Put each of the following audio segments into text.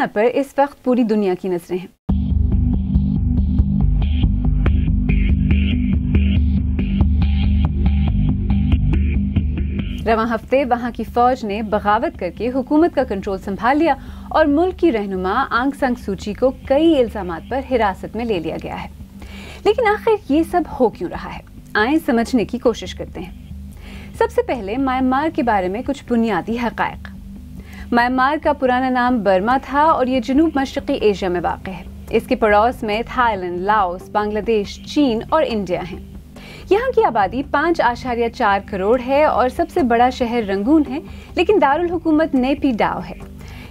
Myanmar पर इस वक्त पूरी दुनिया की नजरें हैं। रवां हफ्ते वहां की फौज ने बगावत करके हुकूमत का कंट्रोल संभाल लिया और मुल्क की रहनुमा आंग सान सू की को कई इल्जामात पर हिरासत में ले लिया गया है। लेकिन आखिर ये सब हो क्यों रहा है, आए समझने की कोशिश करते हैं। सबसे पहले म्यांमार के बारे में कुछ बुनियादी हक़ाइक़। म्यांमार का पुराना नाम बर्मा था और ये जनूब मशरक़ी एशिया में वाक़ है। इसके पड़ोस में थाईलैंड, लाओस, बांग्लादेश, चीन और इंडिया हैं। यहाँ की आबादी 5.4 करोड़ है और सबसे बड़ा शहर रंगून है, लेकिन दारुल हुकूमत नेपिडाओ है।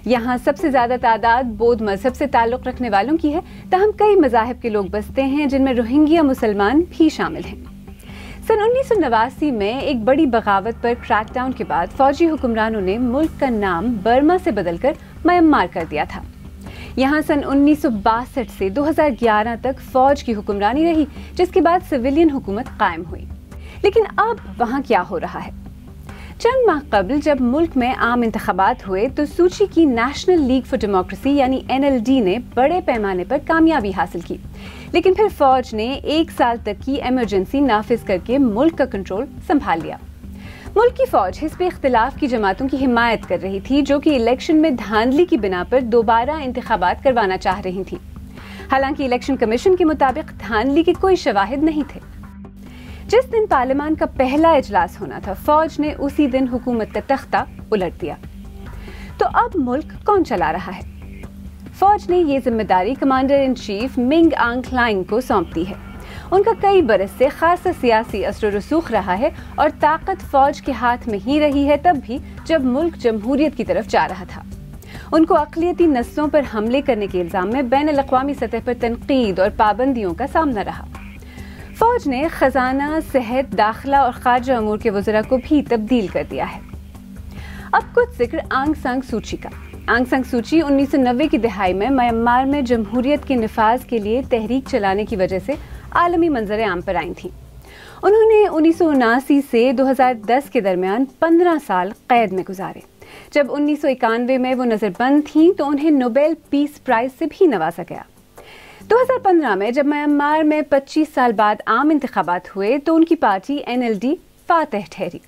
यहाँ सबसे ज्यादा तादाद बौद्ध मजहब से ताल्लुक़ रखने वालों की है, ताहम कई मज़ाहिब के लोग बसते हैं जिनमें रोहिंग्या मुसलमान भी शामिल हैं। सन 1989 में एक बड़ी बगावत पर क्रैकडाउन के बाद फौजी हुक्मरानों ने मुल्क का नाम बर्मा से बदलकर म्यांमार कर दिया था। यहाँ सन 1962 से 2011 तक फौज की हुक्मरानी रही, जिसके बाद सिविलियन हुकूमत कायम हुई। लेकिन अब वहाँ क्या हो रहा है? चंद माह कबल जब मुल्क में आम इंतखाबात हुए तो सू की नेशनल लीग फॉर डेमोक्रेसी यानी NLD ने बड़े पैमाने पर कामयाबी हासिल की, लेकिन फिर फौज ने 1 साल तक की इमरजेंसी नाफिज करके मुल्क का कंट्रोल संभाल लिया। मुल्क की फौज हिस्ब इख्तिलाफ की जमातों की हिमायत कर रही थी, जो कि इलेक्शन में धांधली की बिना पर दोबारा इंतखाबात करवाना चाह रही थी। हालांकि इलेक्शन कमीशन के मुताबिक धांधली के कोई शवाहिद नहीं थे। जिस दिन पार्लियामान का पहला इजलास होना था, फौज ने उसी दिन हुकूमत का तख्ता उलट दिया। तो अब मुल्क कौन चला रहा है? फौज ने ये जिम्मेदारी कमांडर इन चीफ मिंग आंग ह्लाइंग को सौंप दी है। उनका कई बरस से खासा सियासी असर रसूख रहा है और ताकत फौज के हाथ में ही रही है, तब भी जब मुल्क जमहूरियत की तरफ जा रहा था। उनको अक़लियती नस्लों पर हमले करने के इल्जाम में बैनुल अक़वामी सतह पर तनकीद और पाबंदियों का सामना रहा। फौज ने खजाना, सेहत, दाखिला और खारजा अमूर के वज़रा को भी तब्दील कर दिया है। अब कुछ जिक्र आंग सान सू का। आंग सान सू 1990 की दहाई में म्यांमार में जमहूरियत के निफाज के लिए तहरीक चलाने की वजह से आलमी मंजर आम पर आई थी। उन्होंने 1979 से 2010 के दरमियान 15 साल कैद में गुजारे। जब 1991 में वो नजरबंद थीं तो उन्हें नोबेल पीस प्राइज से भी नवाजा गया। 2015 में जब म्यांमार में 25 साल बाद आम इंतखाबात हुए तो उनकी पार्टी NLD फातह ठहरी।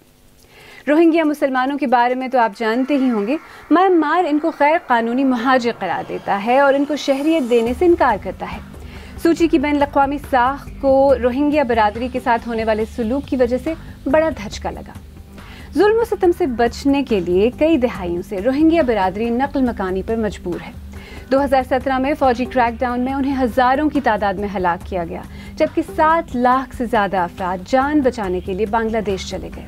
रोहिंग्या मुसलमानों के बारे में तो आप जानते ही होंगे। म्यांमार इनको गैर कानूनी मुहाजिर करार देता है और इनको शहरियत देने से इनकार करता है। सू की बैनुल अक़वामी साख को रोहिंग्या बरादरी के साथ होने वाले सलूक की वजह से बड़ा धचका लगा। जुल्म सितम से बचने के लिए कई दहाइयों से रोहिंग्या बरादरी नक़ल मकानी पर मजबूर है। 2017 में फौजी क्रैकडाउन में उन्हें हजारों की तादाद में हलाक किया गया, जबकि 7 लाख से ज्यादा अफराद जान बचाने के लिए बांग्लादेश चले गए।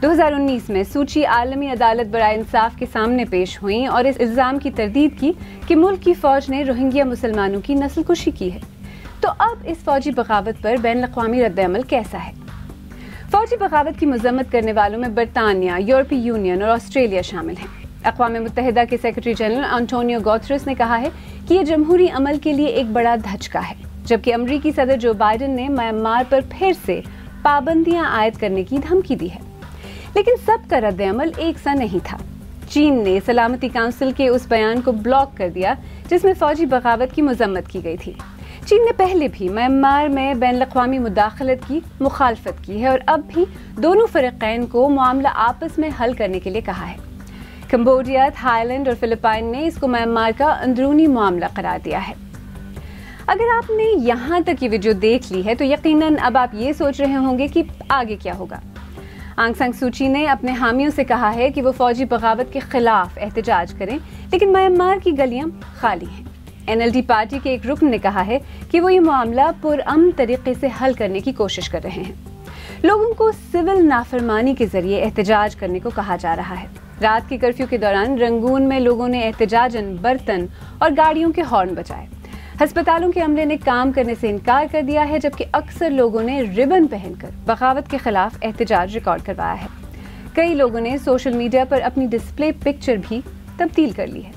2019 में सू आलमी अदालत बराए इंसाफ के सामने पेश हुई और इस इल्जाम की तरदीद की कि मुल्क की फौज ने रोहिंग्या मुसलमानों की नस्लकुशी की है। तो अब इस फौजी बगावत पर बैनुल अक़वामी रद्द-ए-अमल कैसा है? फौजी बगावत की मजम्मत करने वालों में बरतानिया, यूरोपीय यूनियन और ऑस्ट्रेलिया शामिल हैं। अक़वाम मुत्तहिदा के सेक्रेटरी जनरल एंटोनियो गुतेरेस ने कहा है कि ये जमहूरी अमल के लिए एक बड़ा धचका है, जबकि अमरीकी सदर जो बाइडेन ने म्यांमार पर फिर से पाबंदियां आयद करने की धमकी दी है। लेकिन सबका रद्द-ए-अमल एक सा नहीं था। चीन ने सलामती काउंसिल के उस बयान को ब्लॉक कर दिया जिसमें फौजी बगावत की मजम्मत की गई थी। चीन ने पहले भी म्यांमार में बैनुल अक़वामी मुदाखलत की मुखालफत की है और अब भी दोनों फ़रीक़ैन को मामला आपस में हल करने के लिए कहा है। कंबोडिया, थाईलैंड और फिलिपाइन ने इसको म्यांमार का अंदरूनी मामला करार दिया है। अगर आपने यहाँ तक ये वीडियो देख ली है तो यकीनन अब आप ये सोच रहे होंगे कि आगे क्या होगा। आंग सान सू ने अपने हामियों से कहा है कि वो फौजी बगावत के खिलाफ एहतजाज करें, लेकिन म्यांमार की गलियां खाली हैं। NLD पार्टी के एक रुकन ने कहा है कि वो ये मामला पुरअमन तरीके से हल करने की कोशिश कर रहे हैं। लोगों को सिविल नाफरमानी के जरिए एहतजाज करने को कहा जा रहा है। रात के कर्फ्यू के दौरान रंगून में लोगों ने एहतजाजन बर्तन और गाड़ियों के हॉर्न बजाए। अस्पतालों के अमले ने काम करने से इनकार कर दिया है, जबकि अक्सर लोगों ने रिबन पहनकर बगावत के खिलाफ एहतजाज रिकॉर्ड करवाया है। कई लोगों ने सोशल मीडिया पर अपनी डिस्प्ले पिक्चर भी तब्दील कर ली है।